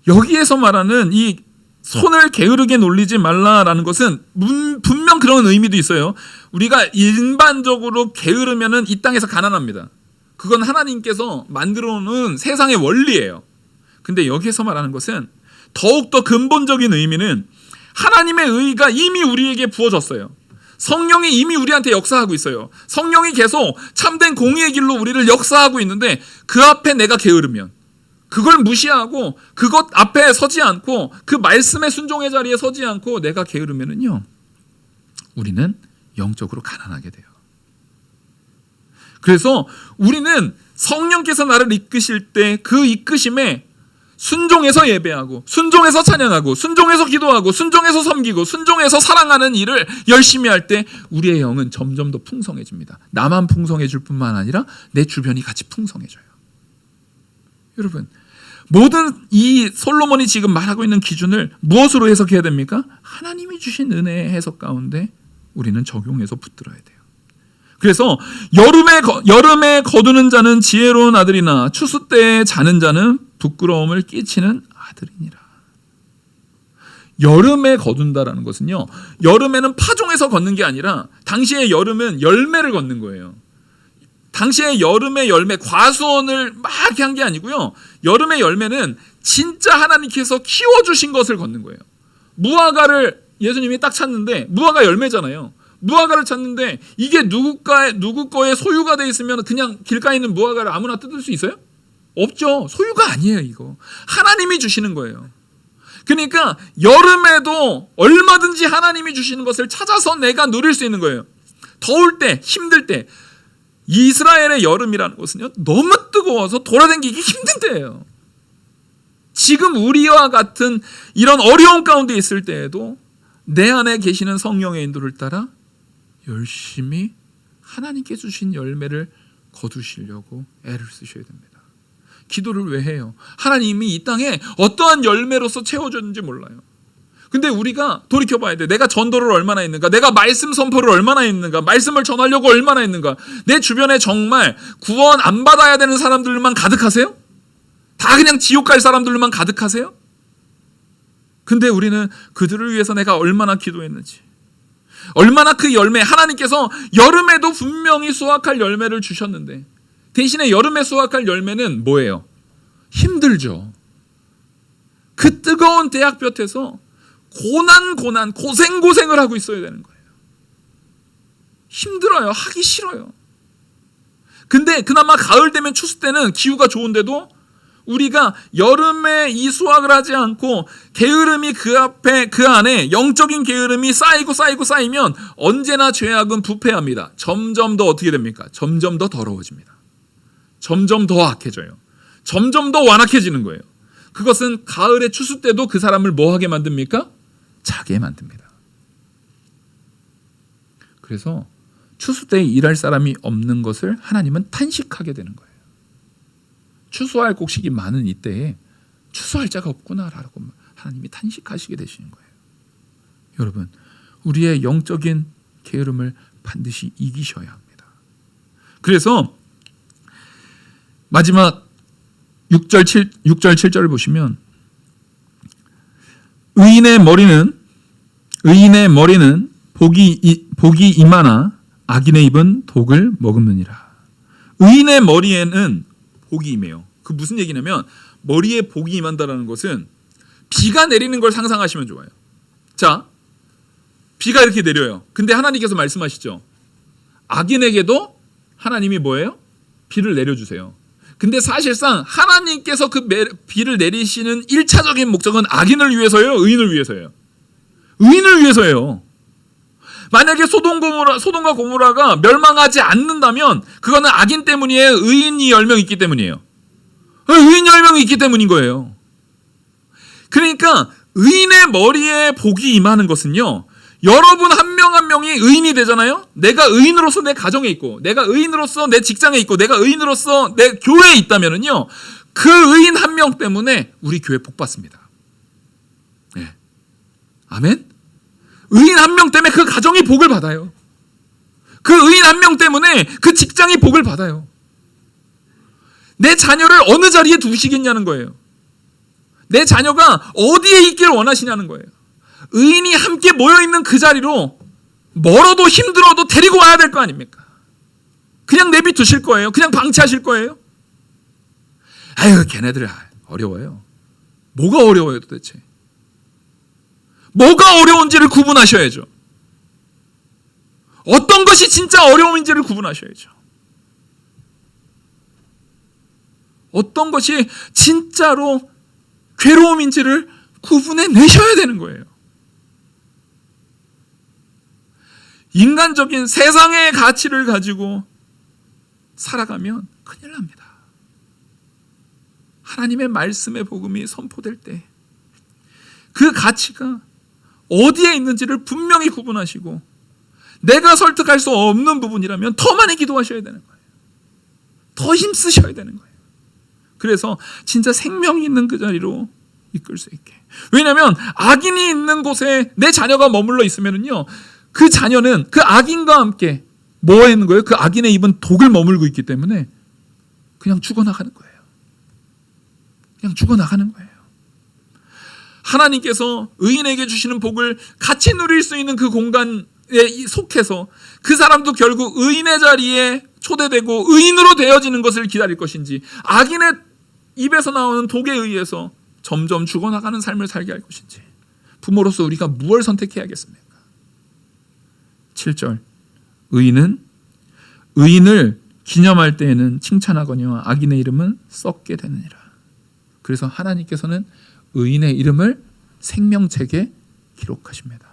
여기에서 말하는 이 손을 게으르게 놀리지 말라라는 것은 분명 그런 의미도 있어요. 우리가 일반적으로 게으르면은 이 땅에서 가난합니다. 그건 하나님께서 만들어 놓은 세상의 원리예요. 근데 여기에서 말하는 것은 더욱더 근본적인 의미는 하나님의 의가 이미 우리에게 부어졌어요. 성령이 이미 우리한테 역사하고 있어요. 성령이 계속 참된 공의의 길로 우리를 역사하고 있는데, 그 앞에 내가 게으르면, 그걸 무시하고 그것 앞에 서지 않고 그 말씀의 순종의 자리에 서지 않고 내가 게으르면은요, 우리는 영적으로 가난하게 돼요. 그래서 우리는 성령께서 나를 이끄실 때 그 이끄심에 순종해서 예배하고, 순종해서 찬양하고, 순종해서 기도하고, 순종해서 섬기고, 순종해서 사랑하는 일을 열심히 할 때 우리의 영은 점점 더 풍성해집니다. 나만 풍성해질 뿐만 아니라 내 주변이 같이 풍성해져요. 여러분, 모든 이 솔로몬이 지금 말하고 있는 기준을 무엇으로 해석해야 됩니까? 하나님이 주신 은혜의 해석 가운데 우리는 적용해서 붙들어야 돼요. 그래서 여름에 거두는 자는 지혜로운 아들이나 추수 때에 자는 자는 부끄러움을 끼치는 아들이니라. 여름에 거둔다라는 것은요, 여름에는 파종해서 걷는 게 아니라 당시의 여름은 열매를 걷는 거예요. 당시의 여름의 열매, 과수원을 막 한 게 아니고요, 여름의 열매는 진짜 하나님께서 키워주신 것을 걷는 거예요. 무화과를 예수님이 딱 찾는데, 무화과 열매잖아요. 무화과를 찾는데 이게 누구 거에 소유가 돼 있으면 그냥 길가에 있는 무화과를 아무나 뜯을 수 있어요? 없죠. 소유가 아니에요. 이거 하나님이 주시는 거예요. 그러니까 여름에도 얼마든지 하나님이 주시는 것을 찾아서 내가 누릴 수 있는 거예요. 더울 때, 힘들 때. 이스라엘의 여름이라는 것은요, 너무 뜨거워서 돌아다니기 힘든 때예요. 지금 우리와 같은 이런 어려운 가운데 있을 때에도 내 안에 계시는 성령의 인도를 따라 열심히 하나님께 주신 열매를 거두시려고 애를 쓰셔야 됩니다. 기도를 왜 해요? 하나님이 이 땅에 어떠한 열매로서 채워줬는지 몰라요. 근데 우리가 돌이켜봐야 돼. 내가 전도를 얼마나 했는가? 내가 말씀 선포를 얼마나 했는가? 말씀을 전하려고 얼마나 했는가? 내 주변에 정말 구원 안 받아야 되는 사람들만 가득하세요? 다 그냥 지옥 갈 사람들만 가득하세요? 근데 우리는 그들을 위해서 내가 얼마나 기도했는지, 얼마나 그 열매, 하나님께서 여름에도 분명히 수확할 열매를 주셨는데 대신에 여름에 수확할 열매는 뭐예요? 힘들죠. 그 뜨거운 대학볕에서 고생을 하고 있어야 되는 거예요. 힘들어요. 하기 싫어요. 근데 그나마 가을 되면 추수 때는 기후가 좋은데도 우리가 여름에 이 수확을 하지 않고 게으름이 그 안에 영적인 게으름이 쌓이면 언제나 죄악은 부패합니다. 점점 더 어떻게 됩니까? 점점 더 더러워집니다. 점점 더 악해져요. 점점 더 완악해지는 거예요. 그것은 가을의 추수 때도 그 사람을 뭐 하게 만듭니까? 자게 만듭니다. 그래서 추수 때 일할 사람이 없는 것을 하나님은 탄식하게 되는 거예요. 추수할 곡식이 많은 이때에 추수할 자가 없구나라고 하나님이 탄식하시게 되시는 거예요. 여러분, 우리의 영적인 게으름을 반드시 이기셔야 합니다. 그래서 마지막 6절 7절을 보시면 의인의 머리는 복이 임하나 악인의 입은 독을 머금느니라. 의인의 머리에는 복이 임해요. 그 무슨 얘기냐면 머리에 복이 임한다는 것은 비가 내리는 걸 상상하시면 좋아요. 자, 비가 이렇게 내려요. 근데 하나님께서 말씀하시죠. 악인에게도 하나님이 뭐예요? 비를 내려주세요. 근데 사실상 하나님께서 그 비를 내리시는 1차적인 목적은 악인을 위해서예요? 의인을 위해서예요? 의인을 위해서예요. 만약에 소돔과 고모라가 멸망하지 않는다면 그거는 악인 때문이에요? 의인이 10명 있기 때문이에요? 의인 10명이 있기 때문인 거예요. 그러니까 의인의 머리에 복이 임하는 것은요, 여러분 한 명 한 명이 의인이 되잖아요. 내가 의인으로서 내 가정에 있고, 내가 의인으로서 내 직장에 있고, 내가 의인으로서 내 교회에 있다면은요, 그 의인 한 명 때문에 우리 교회 복 받습니다. 네. 아멘. 의인 한 명 때문에 그 가정이 복을 받아요. 그 의인 한 명 때문에 그 직장이 복을 받아요. 내 자녀를 어느 자리에 두시겠냐는 거예요. 내 자녀가 어디에 있기를 원하시냐는 거예요. 의인이 함께 모여있는 그 자리로 멀어도 힘들어도 데리고 와야 될 거 아닙니까? 그냥 내비두실 거예요? 그냥 방치하실 거예요? 아유, 걔네들 어려워요. 뭐가 어려워요 도대체? 뭐가 어려운지를 구분하셔야죠. 어떤 것이 진짜 어려움인지를 구분하셔야죠. 어떤 것이 진짜로 괴로움인지를 구분해내셔야 되는 거예요. 인간적인 세상의 가치를 가지고 살아가면 큰일 납니다. 하나님의 말씀의 복음이 선포될 때 그 가치가 어디에 있는지를 분명히 구분하시고, 내가 설득할 수 없는 부분이라면 더 많이 기도하셔야 되는 거예요. 더 힘쓰셔야 되는 거예요. 그래서 진짜 생명이 있는 그 자리로 이끌 수 있게. 왜냐하면 악인이 있는 곳에 내 자녀가 머물러 있으면요, 그 자녀는 그 악인과 함께 뭐 하는 거예요? 그 악인의 입은 독을 머물고 있기 때문에 그냥 죽어나가는 거예요. 그냥 죽어나가는 거예요. 하나님께서 의인에게 주시는 복을 같이 누릴 수 있는 그 공간에 속해서 그 사람도 결국 의인의 자리에 초대되고 의인으로 되어지는 것을 기다릴 것인지, 악인의 입에서 나오는 독에 의해서 점점 죽어나가는 삶을 살게 할 것인지, 부모로서 우리가 무엇을 선택해야겠습니까? 7절, 의인을 기념할 때에는 칭찬하거니와 악인의 이름은 썩게 되느니라. 그래서 하나님께서는 의인의 이름을 생명책에 기록하십니다.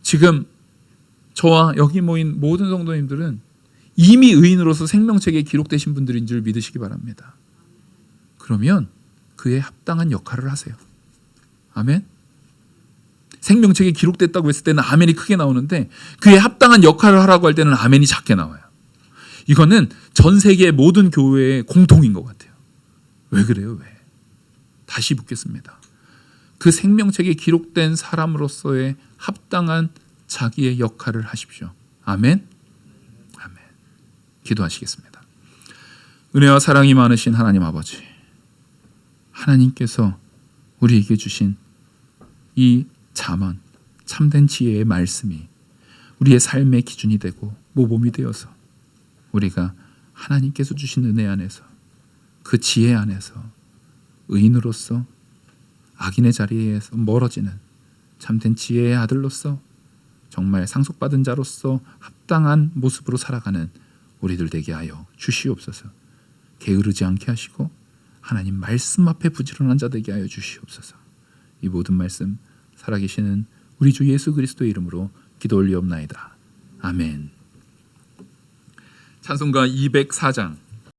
지금 저와 여기 모인 모든 성도님들은 이미 의인으로서 생명책에 기록되신 분들인 줄 믿으시기 바랍니다. 그러면 그에 합당한 역할을 하세요. 아멘. 생명책에 기록됐다고 했을 때는 아멘이 크게 나오는데, 그에 합당한 역할을 하라고 할 때는 아멘이 작게 나와요. 이거는 전 세계 모든 교회의 공통인 것 같아요. 왜 그래요? 왜? 다시 묻겠습니다. 그 생명책에 기록된 사람으로서의 합당한 자기의 역할을 하십시오. 아멘. 아멘. 기도하시겠습니다. 은혜와 사랑이 많으신 하나님 아버지, 하나님께서 우리에게 주신 이 잠언, 참된 지혜의 말씀이 우리의 삶의 기준이 되고 모범이 되어서 우리가 하나님께서 주신 은혜 안에서, 그 지혜 안에서 의인으로서 악인의 자리에서 멀어지는 참된 지혜의 아들로서 정말 상속받은 자로서 합당한 모습으로 살아가는 우리들 되게 하여 주시옵소서. 게으르지 않게 하시고 하나님 말씀 앞에 부지런한 자 되게 하여 주시옵소서. 이 모든 말씀 살아계시는 우리 주 예수 그리스도의 이름으로 기도 올리옵나이다. 아멘. 찬송가 204장